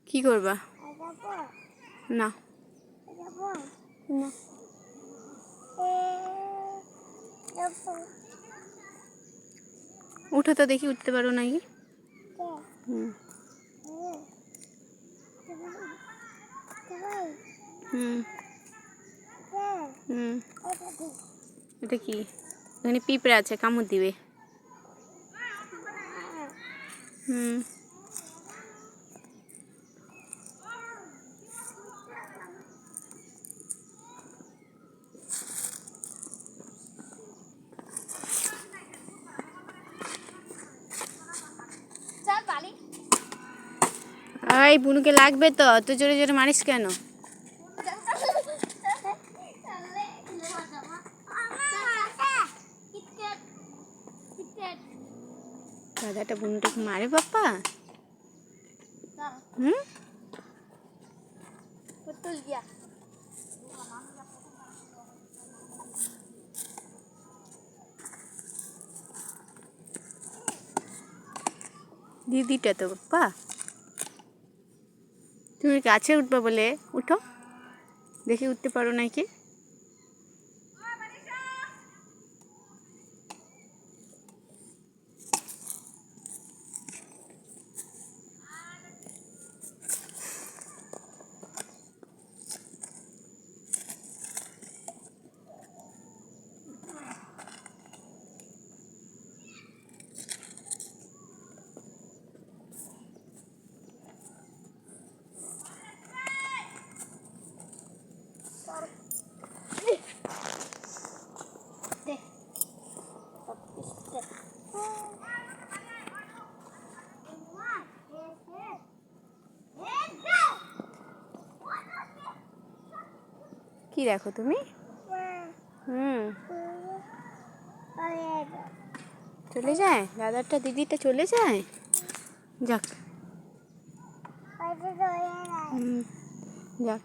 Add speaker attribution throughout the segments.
Speaker 1: কি করবা? না না, উঠো তো দেখি, উঠতে পারো নাকি? হুম হুম হুম, এটা কি? এখানে পিঁপড়ে আছে, কামড় দিবে। হুম, এই বুনুকে লাগবে তো, তুই জোরে জোরে মারিস কেন? দাদাটা বুনুটাকে মারে বাপ্পা। হুম, দিদিটা তো বাপ্পা। তুমি গাছে উঠবা বলে উঠো দেখি, উঠতে পারো নাকি? কি দেখো তুমি? হুম, চলে যায় দাদারটা, দিদিটা চলে যায়। যাক, যাক,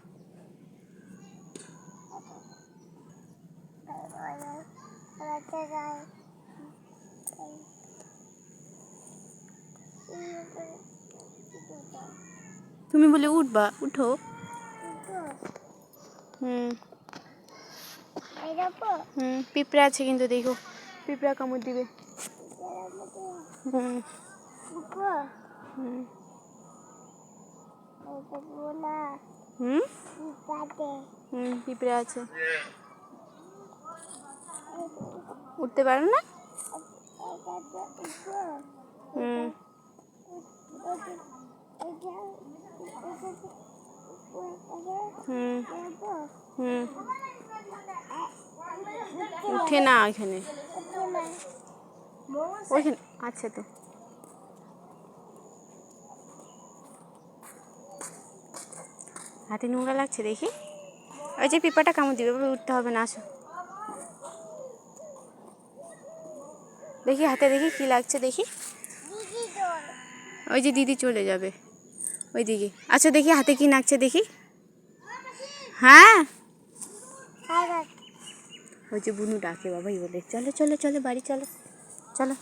Speaker 1: তুমি বলে উঠবা, উঠো। হুম হুম, পিঁপড়ে আছে কিন্তু, দেখো পিঁপড়া কামড় দিবে। হুম হুম হুম হুম, পিঁপড়ে আছে, উঠতে পারো না। হুম হুম হুম, উঠে না এখানে, ওইখানে আছে তো। হাতে নোংরা লাগছে দেখি। ওই যে পিঁপড়াটা কামড় দিবে, উঠতে হবে না, আসো দেখি, হাতে দেখি কি লাগছে দেখি। ওই যে দিদি চলে যাবে ওই দিকে, আচ্ছা দেখি হাতে কি লাগছে দেখি। হ্যাঁ, ওই যে বুনু ডাকে বাবাই বলে, চলো চলো চলো বাড়ি চলো, চলো।